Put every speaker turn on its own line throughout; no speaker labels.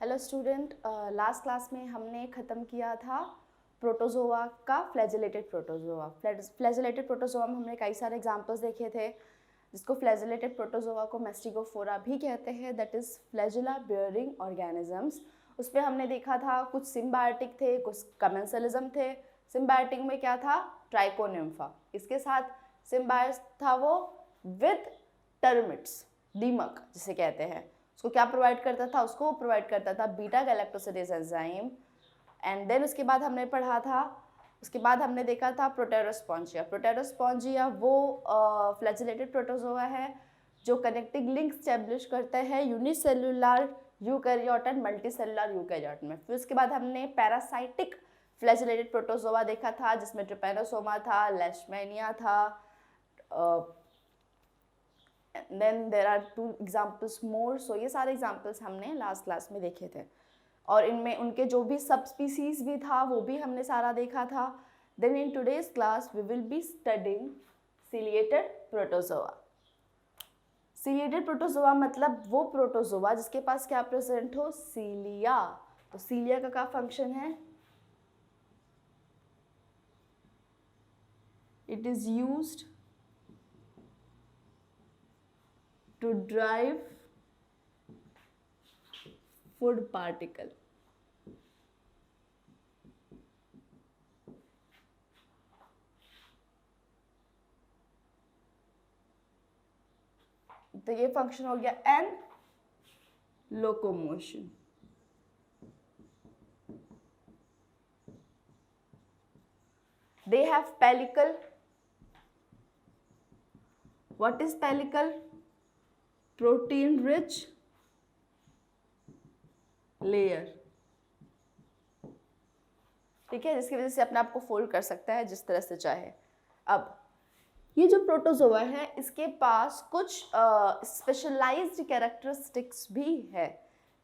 Hello student, last class में हमने ख़त्म किया था प्रोटोजोआ का फ्लैजेलेटेड प्रोटोजोआ। फ्लैजेलेटेड प्रोटोजोआ में हमने कई सारे एग्जांपल्स देखे थे, जिसको फ्लैजेलेटेड प्रोटोजोआ को मैस्टिगोफोरा भी कहते हैं, that is flagella bearing organisms. उस पर हमने देखा था कुछ सिम्बायोटिक थे, कुछ कमेंसलिज्म थे। सिम्बायोटिक में क्या था? ट्राइकोनिम्फा। इसके साथ सिम्बायस था वो विद टर्मिट्स, दीमक जिसे कहते हैं। उसको क्या प्रोवाइड करता था? उसको प्रोवाइड करता था beta galactosidase enzyme. And then उसके बाद हमने पढ़ा था, उसके बाद हमने देखा था प्रोटेरोस्पॉन्जिया। प्रोटेरोस्पॉन्जिया वो फ्लैजेलेटेड प्रोटोजोआ है जो कनेक्टिंग लिंक स्टैब्लिश करते हैं unicellular eukaryote and multicellular eukaryote में। फिर उसके बाद हमने पैरासाइटिक फ्लैजेलेटेड प्रोटोजोआ देखा था, जिसमें ट्रिपैनोसोमा था, लेशमैनिया था। देन देर आर 2 एग्जाम्पल्स मोर। सो ये सारे एग्जाम्पल्स हमने लास्ट क्लास में देखे थे, और इनमें उनके जो भी सब स्पीसीज भी था वो भी हमने सारा देखा था। Then in today's class we will be studying ciliated protozoa. Ciliated protozoa मतलब वो प्रोटोजोआ जिसके पास क्या प्रेजेंट हो? सीलिया। तो सीलिया का क्या फंक्शन है? It is used to drive food particle. तो ये फंक्शन हो गया in locomotion. They have pellicle. What is pellicle? Protein rich layer, ठीक है, जिसकी वजह से अपने आप को फोल्ड कर सकता है जिस तरह से चाहे। अब ये जो प्रोटोजोआ है इसके पास कुछ स्पेशलाइज्ड कैरेक्टरिस्टिक्स भी है,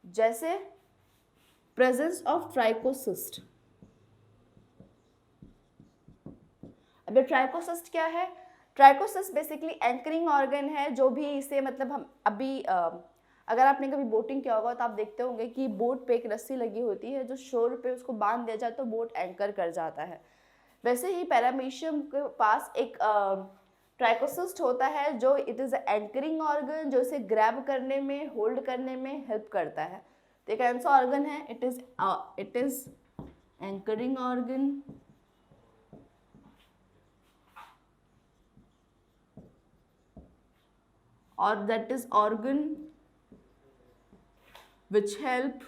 जैसे प्रेजेंस ऑफ ट्राइकोसिस्ट। अब ये ट्राइकोसिस्ट क्या है? ट्राइकोसिस्ट बेसिकली एंकरिंग ऑर्गन है, जो भी इसे मतलब हम अभी अगर आपने कभी बोटिंग किया होगा तो आप देखते होंगे कि बोट पे एक रस्सी लगी होती है, जो शोर पे उसको बांध दिया जाए तो बोट एंकर कर जाता है। वैसे ही पैरामीशियम के पास एक ट्राइकोसिस्ट होता है जो इट इज़ एंकरिंग ऑर्गन, जो इसे ग्रैब करने में, होल्ड करने में हेल्प करता है। तो एक ऐसा ऑर्गन है, it is anchoring organ. or that is organ which help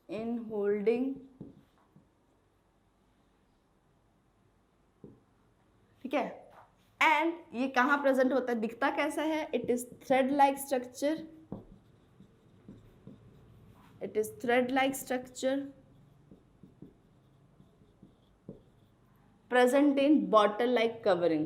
in holding, ठीक है। एंड ये कहाँ प्रेजेंट होता है, दिखता कैसा है? It is thread like structure, it is thread like structure present in bottle like covering.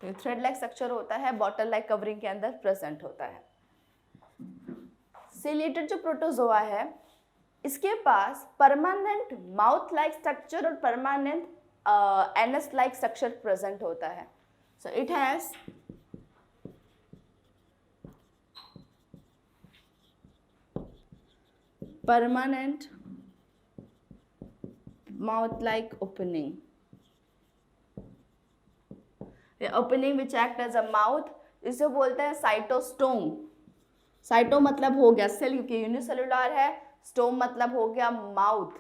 तो थ्रेड लाइक स्ट्रक्चर होता है, बॉटल लाइक कवरिंग के अंदर प्रेजेंट होता है। सिलिएटेड जो प्रोटोजोआ है इसके पास परमानेंट माउथ लाइक स्ट्रक्चर और permanent anus like structure present होता है। So it has permanent mouth like opening, the opening which act as a mouth, इसे बोलते हैं साइटोस्टोम। साइटो मतलब हो गया सेल, क्योंकि यूनिसेलुलर है, स्टोम मतलब हो गया माउथ,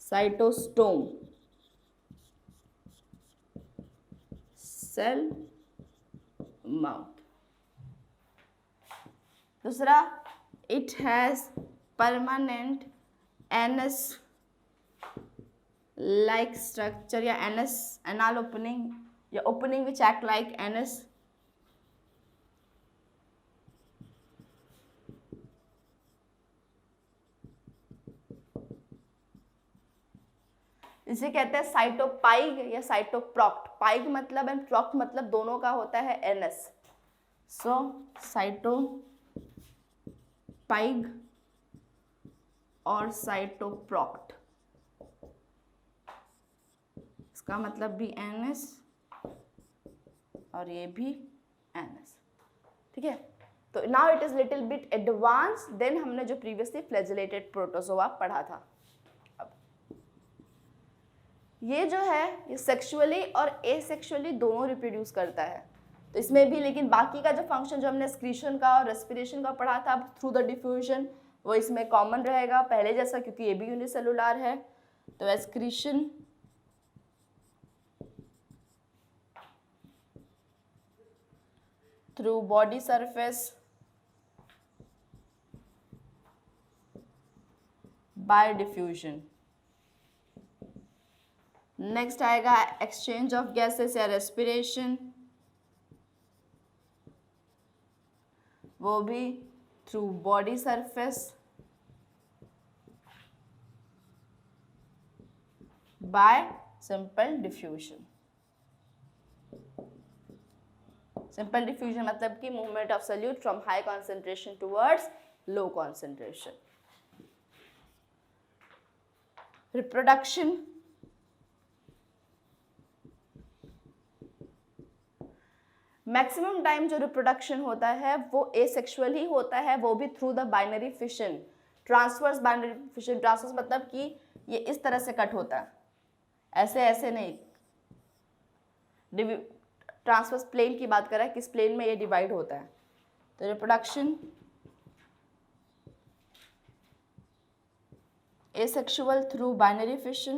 साइटोस्टोम सेल माउथ। दूसरा, it has permanent anus like structure या anal opening या opening which act like anus। इसे कहते हैं साइटोपाइग या साइटोप्रॉक्ट। पाइग मतलब एंड प्रॉक्ट मतलब दोनों का होता है एनस। सो साइटो स्पाइक और साइटोप्रोक्ट, इसका मतलब भी NS और ये भी NS, ठीक है। तो now it is little bit advance then हमने जो प्रीवियसली फ्लैजेलेटेड प्रोटोजोआ पढ़ा था। अब ये जो है ये सेक्सुअली और एसेक्सुअली दोनों रिप्रोड्यूस करता है, तो इसमें भी, लेकिन बाकी का जो फंक्शन जो हमने एक्सक्रीशन का और रेस्पिरेशन का पढ़ा था थ्रू द डिफ्यूजन, वो इसमें कॉमन रहेगा पहले जैसा, क्योंकि ये भी यूनिसेलुलर है। तो excretion through body surface by diffusion. Next आएगा एक्सचेंज ऑफ गैसेस या रेस्पिरेशन, वो भी through body surface by simple diffusion. Simple diffusion मतलब कि movement of solute from high concentration towards low concentration. Reproduction, maximum time जो reproduction होता है वो एसेक्सुअल ही होता है, वो भी through the binary fission, transverse binary fission. Transverse मतलब कि ये इस तरह से कट होता है, ऐसे ऐसे नहीं। ट्रांसवर्स प्लेन की बात कर रहा है, किस प्लेन में ये डिवाइड होता है। तो reproduction asexual through binary fission,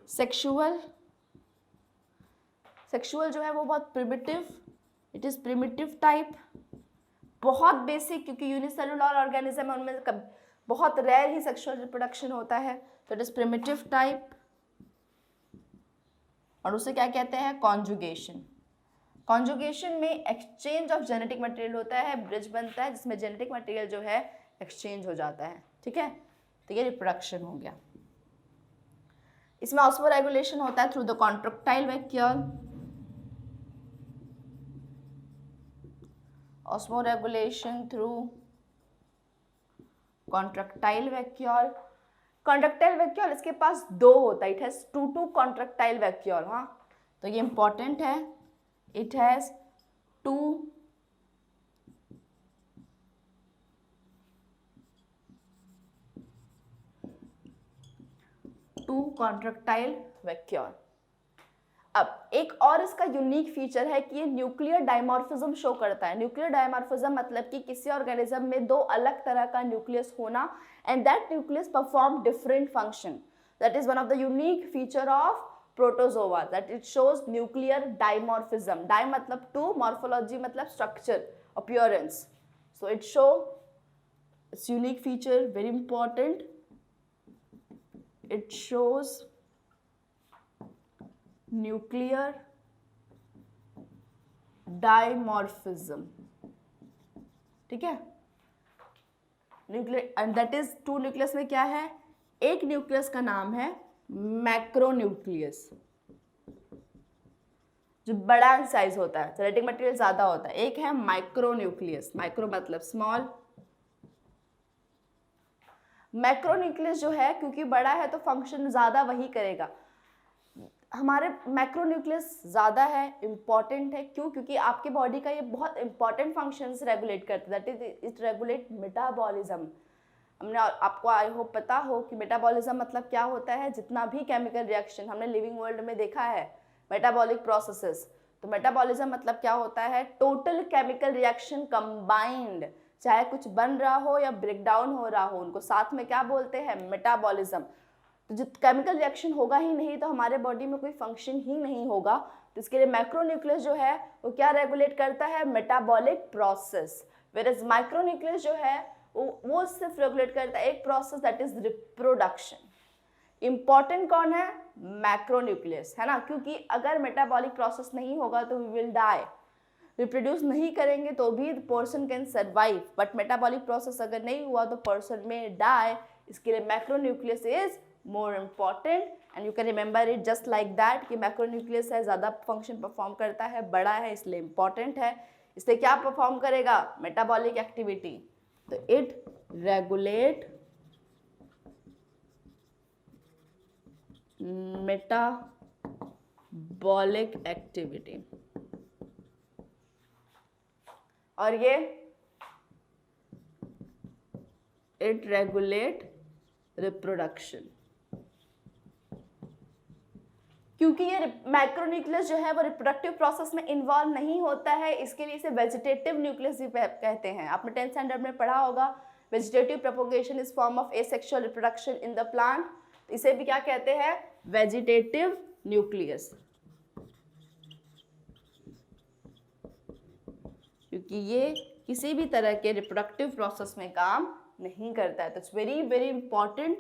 sexual जो है वो बहुत primitive, it is primitive type, बहुत बेसिक, क्योंकि यूनिसेलुलर ऑर्गेनिज्म है उनमें बहुत रेयर ही सेक्सुअल रिप्रोडक्शन होता है, तो इट इज प्रिमिटिव टाइप। और उसे क्या कहते हैं, कॉन्जुगेशन। कॉन्जुगेशन में एक्सचेंज ऑफ जेनेटिक मटेरियल होता है, ब्रिज बनता है जिसमें जेनेटिक मटेरियल जो है एक्सचेंज हो जाता है, ठीक है। तो ये रिप्रोडक्शन हो गया। इसमें ऑस्मोरेगुलेशन होता है through the contractile vacuole, osmoregulation through contractile vacuole. Contractile vacuole इसके पास दो होता है, it has two contractile vacuole, हाँ, तो ये इंपॉर्टेंट है। It has two contractile vacuole। अब एक और इसका यूनिक फीचर है कि ये न्यूक्लियर डायमॉर्फिज्म शो करता है। न्यूक्लियर डायमॉर्फिज्म मतलब कि किसी ऑर्गेनिज्म में दो अलग तरह का न्यूक्लियस होना, and that nucleus perform different function. That is one of the unique feature of protozoa, that it shows nuclear dimorphism. Di मतलब two, morphology मतलब structure, appearance. So it show its unique feature, very important. It shows nuclear dimorphism, ठीक है। Nuclear, and that is two nucleus में क्या है, एक nucleus का नाम है मैक्रोन्यूक्लियस, जो बड़ा साइज होता है, जेनेटिक मटेरियल ज्यादा होता है। एक है माइक्रोन्यूक्लियस, माइक्रो मतलब स्मॉल। मैक्रोन्यूक्लियस जो है क्योंकि बड़ा है तो फंक्शन ज्यादा वही करेगा। हमारे मैक्रोन्यूक्लियस ज्यादा है, इंपॉर्टेंट है, क्यों, क्योंकि आपके बॉडी का ये बहुत इंपॉर्टेंट फंक्शंस रेगुलेट करता है, that is it regulate metabolism. हमने आपको आई होप पता हो कि मेटाबॉलिज्म मतलब क्या होता है, जितना भी केमिकल रिएक्शन हमने लिविंग वर्ल्ड में देखा है, मेटाबॉलिक प्रोसेसेस। तो मेटाबॉलिज्म मतलब क्या होता है, टोटल केमिकल रिएक्शन कंबाइंड, चाहे कुछ बन रहा हो या ब्रेक डाउन हो रहा हो, उनको साथ में क्या बोलते हैं, मेटाबॉलिज्म। तो जो केमिकल रिएक्शन होगा ही नहीं तो हमारे बॉडी में कोई फंक्शन ही नहीं होगा। तो इसके लिए मैक्रोन्यूक्लियस जो है वो क्या रेगुलेट करता है, मेटाबॉलिक प्रोसेस, वेयरएज माइक्रोन्यूक्लियस जो है वो सिर्फ रेगुलेट करता है एक process, that is reproduction. Important कौन है, मैक्रोन्यूक्लियस, है ना, क्योंकि अगर मेटाबॉलिक प्रोसेस नहीं होगा तो वी विल डाई। रिप्रोड्यूस नहीं करेंगे तो भी person can survive, but metabolic process अगर नहीं हुआ तो पर्सन में डाई। इसके लिए macronucleus is more important and you can remember it just like that कि मैक्रोन्यूक्लियस है, ज़्यादा फंक्शन परफॉर्म करता है, बड़ा है इसलिए इम्पॉर्टेंट है। इसलिए क्या परफॉर्म करेगा? Metabolic activity. तो इट रेगुलेट मेटाबॉलिक एक्टिविटी, और ये इट रेगुलेट रिप्रोडक्शन। क्योंकि ये मैक्रोन्यूक्लियस जो है वो रिप्रोडक्टिव प्रोसेस में इन्वॉल्व नहीं होता है, इसके लिए इसे वेजिटेटिव न्यूक्लियस भी कहते हैं। आपने 10th स्टैंडर्ड में पढ़ा होगा, vegetative propagation is form of asexual reproduction in the plant. इसे भी क्या कहते हैं? वेजिटेटिव न्यूक्लियस, क्योंकि ये किसी भी तरह के रिप्रोडक्टिव प्रोसेस में काम नहीं करता है। तो it's very very important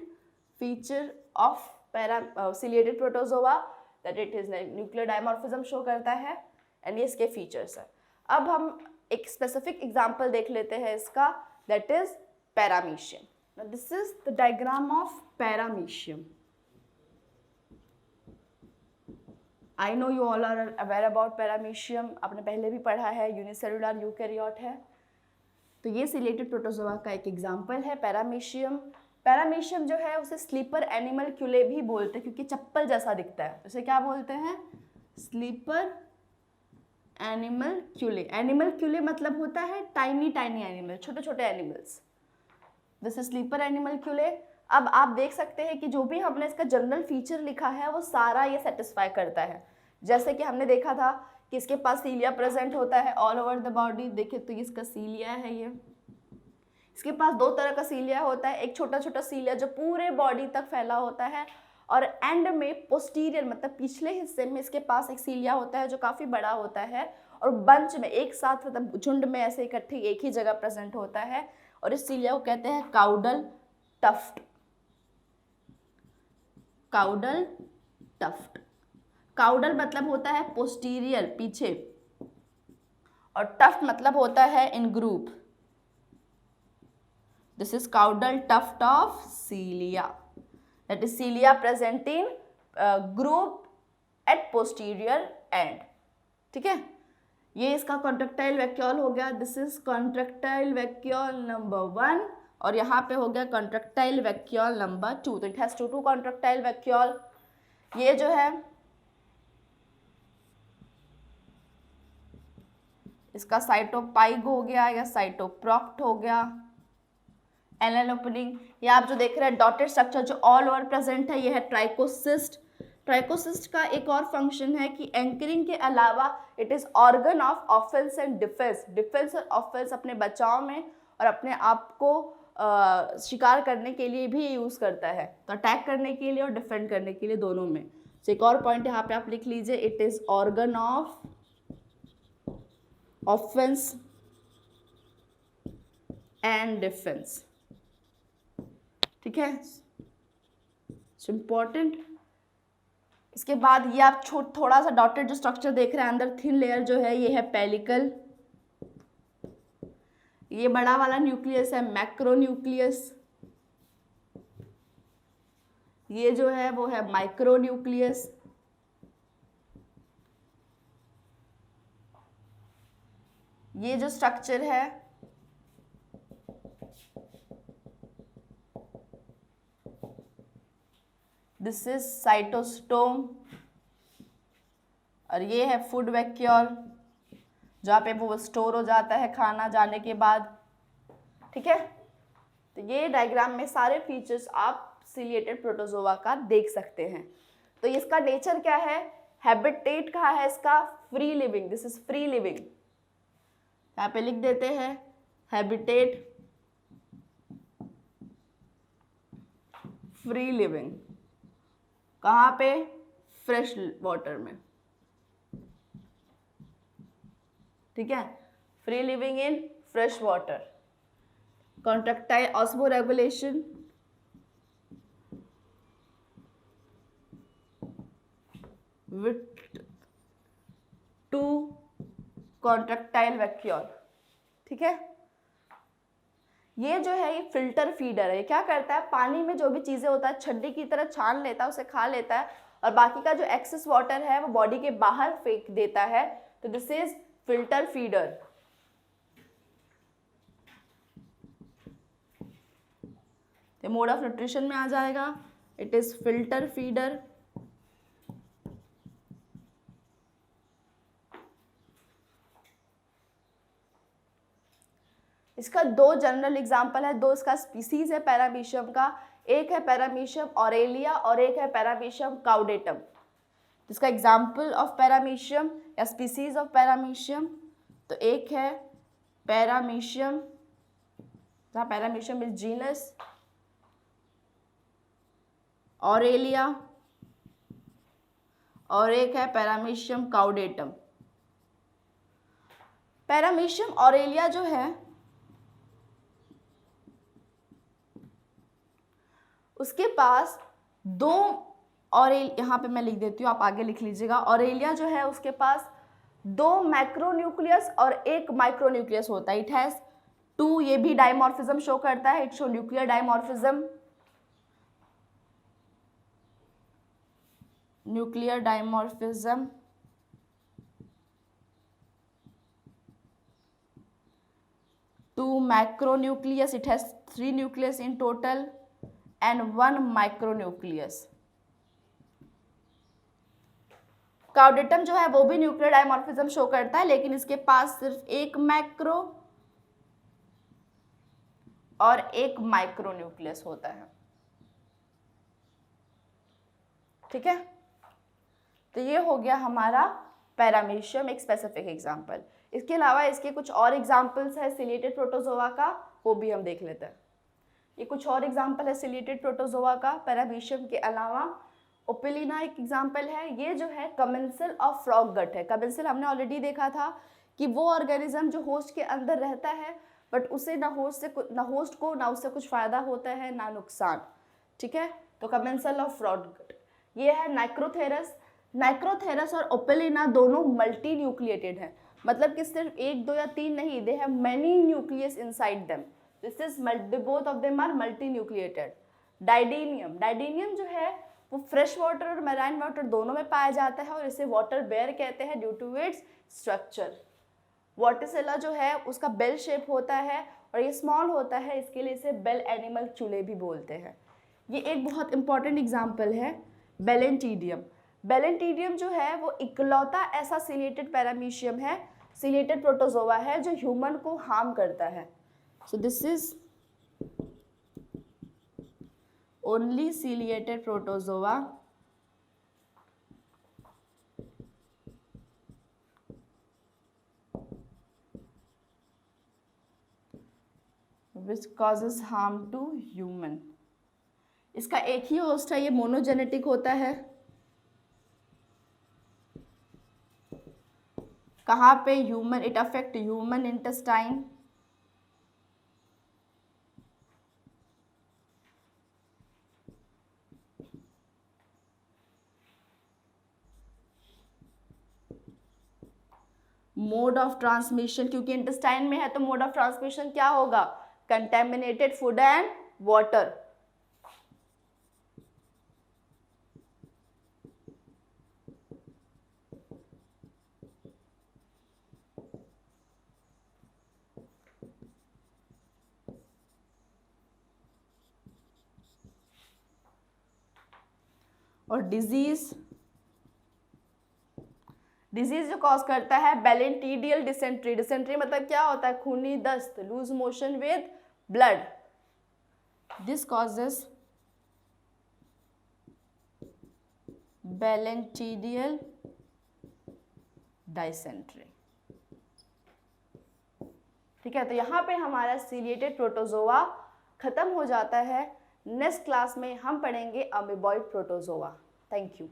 feature of ciliated protozoa that it is nuclear dimorphism show करता है, एंड ये इसके फीचर्स है। अब हम एक स्पेसिफिक एग्जांपल देख लेते हैं इसका, that is paramecium. Now this is the diagram of paramecium. I know you all are aware about paramecium, आपने पहले भी पढ़ा है, यूनिसेलुलर यूकैरियोट है। तो ये सिलिएटेड प्रोटोजोआ का एक एग्जाम्पल है पैरामीशियम। पैरामीशियम जो है उसे स्लीपर एनिमलक्यूले भी बोलते हैं, क्योंकि चप्पल जैसा दिखता है। उसे क्या बोलते हैं? स्लीपर एनिमलक्यूले। एनिमलक्यूले मतलब होता है टाइनी टाइनी एनिमल, छोटे छोटे animals. This is slipper animalcule. अब आप देख सकते हैं कि जो भी हमने इसका जनरल फीचर लिखा है वो सारा ये सेटिस्फाई करता है। जैसे कि हमने देखा था कि इसके पास सीलिया प्रेजेंट होता है ऑल ओवर द बॉडी। देखिए तो इसका सीलिया है, ये इसके पास दो तरह का सीलिया होता है, एक छोटा छोटा सीलिया जो पूरे बॉडी तक फैला होता है, और एंड में पोस्टीरियर मतलब पिछले हिस्से में इसके पास एक सीलिया होता है जो काफ़ी बड़ा होता है, और बंच में एक साथ मतलब झुंड में ऐसे इकट्ठे एक ही जगह प्रेजेंट होता है, और इस सीलिया को कहते हैं caudal tuft. Caudal tuft. Caudal मतलब होता है पोस्टीरियर पीछे, और टफ्ट मतलब होता है इन group. This is caudal tuft of cilia. That is cilia present in group at posterior end. ठीक है, ये इसका कॉन्ट्रेक्टाइल वैक्यूल हो गया। This is contractile vacuole number 1, और यहाँ पे हो गया कॉन्ट्रेक्टाइल वैक्यूल नंबर 2। तो it has two contractile vacuole. ये जो है इसका साइटोपाइग हो गया या साइटोप्रॉक्ट हो गया। एनल ओपनिंग, ये आप जो देख रहे हैं डॉटेड स्ट्रक्चर जो ऑल ओवर प्रेजेंट है, ये है ट्राइकोसिस्ट। ट्राइकोसिस्ट का एक और फंक्शन है कि एंकरिंग के अलावा it is organ of offence and defence. Defence और ऑफेंस अपने बचाव में और अपने आप को शिकार करने के लिए भी यूज़ करता है, तो अटैक करने के लिए और डिफेंड करने के लिए दोनों में। तो एक और पॉइंट यहाँ पे आप लिख लीजिए, it is organ of offence and defence. ठीक है, इम्पॉर्टेंट। इसके बाद ये आप थोड़ा सा डॉटेड जो स्ट्रक्चर देख रहे हैं अंदर थिन लेयर जो है, ये है पेलिकल। ये बड़ा वाला न्यूक्लियस है मैक्रोन्यूक्लियस। ये जो है वो है माइक्रोन्यूक्लियस। ये जो स्ट्रक्चर है दिस इज साइटोस्टोम, और ये है फूड वैक्यूल जहाँ पे वो स्टोर हो जाता है खाना जाने के बाद। ठीक है, तो ये डायग्राम में सारे फीचर्स आप सिलिएटेड प्रोटोजोआ का देख सकते हैं। तो इसका नेचर क्या है? हैबिटेट कहाँ है इसका? Free living. This is free living, यहाँ पे लिख देते हैं हैबिटेट फ्री लिविंग। कहाँ पे? फ्रेश वाटर में। ठीक है, free living in fresh water. Contractile osmoregulation, with 2 contractile vacuole. ठीक है, ये जो है ये फिल्टर फीडर है। ये क्या करता है, पानी में जो भी चीज़ें होता है छन्नी की तरह छान लेता है, उसे खा लेता है और बाकी का जो एक्सेस वाटर है वो बॉडी के बाहर फेंक देता है। तो दिस इज फिल्टर फीडर। तो मोड ऑफ न्यूट्रिशन में आ जाएगा, इट इज फिल्टर फीडर। इसका दो जनरल एग्जाम्पल है, दो इसका स्पीसीज है पैरामीशियम का। एक है पैरामीशियम ऑरेलिया और एक है पैरामीशियम काउडेटम। इसका एग्जाम्पल ऑफ पैरामीशियम या स्पीसीज ऑफ पैरामीशियम, तो एक है पैरामीशियम, जहाँ पैरामीशियम इज जीनस, ऑरेलिया, और एक है पैरामीशियम काउडेटम। पैरामीशियम ऑरेलिया जो है उसके पास दो, और यहाँ पे मैं लिख देती हूँ, आप आगे लिख लीजिएगा। ऑरेलिया जो है उसके पास दो मैक्रोन्यूक्लियस और एक माइक्रोन्यूक्लियस होता है। इट हैज टू, ये भी डाइमॉर्फिज्म शो करता है, it show nuclear dimorphism, nuclear dimorphism. Two macronucleus, it has 3 nucleus in total and 1 micronucleus. Caudatum जो है वो भी न्यूक्लियर डाइमॉर्फिज्म शो करता है, लेकिन इसके पास सिर्फ एक मैक्रो और एक माइक्रोन्यूक्लियस होता है। ठीक है, तो ये हो गया हमारा पैरामीशियम, एक स्पेसिफिक एग्जाम्पल। इसके अलावा इसके कुछ और एग्जाम्पल्स है सिलिएटेड प्रोटोजोआ का, वो भी हम देख लेते हैं। ये कुछ और एग्जाम्पल है सिलिएटेड प्रोटोजोआ का पैरामीशियम के अलावा। ओपिलिना एक एग्जाम्पल है। ये जो है कमेंसल ऑफ फ्रॉग गट है। कमेंसल हमने ऑलरेडी देखा था कि वो ऑर्गेनिज्म जो होस्ट के अंदर रहता है बट उसे ना होस्ट को ना उससे कुछ फ़ायदा होता है ना नुकसान। ठीक है, तो कमेंसल ऑफ फ्रॉग गट। ये है नाइक्रोथेरस। नाइक्रोथेरस और ओपिलिना दोनों मल्टी न्यूक्लिएटेड हैं, मतलब कि सिर्फ 1, 2 या 3 नहीं, they have many nucleus inside them. This is both of them are multi nucleated. Didinium, didinium जो है वो फ्रेश वाटर और मैराइन वाटर दोनों में पाया जाता है और इसे वाटर बेयर कहते हैं ड्यू टू इट्स स्ट्रक्चर। वॉटिसेला जो है उसका बेल शेप होता है और ये स्मॉल होता है, इसके लिए इसे बेल एनिमल चूले भी बोलते हैं। ये एक बहुत इंपॉर्टेंट एग्जाम्पल है बेलेंटीडियम। बेलेंटीडियम जो है वो इकलौता ऐसा सिलिएटेड पैरामीशियम है, सिलिएटेड प्रोटोजोआ है जो ह्यूमन को हार्म करता है। So this is only ciliated protozoa which causes harm to human। इसका एक ही होस्ट है, ये मोनोजेनेटिक होता है। कहाँ पे? Human, it affect human intestine. Mode of transmission, क्योंकि इंटेस्टाइन में है तो मोड ऑफ ट्रांसमिशन क्या होगा? Contaminated food and water. और डिजीज जो कॉज करता है बेलेंटीडियल डिसेंट्री। डिसेंट्री मतलब क्या होता है? खूनी दस्त, loose motion with blood. This causes balantidial dysentery. ठीक है, तो यहाँ पे हमारा सिलिएटेड प्रोटोजोआ खत्म हो जाता है। नेक्स्ट क्लास में हम पढ़ेंगे अमीबॉइड प्रोटोजोआ। Thank you.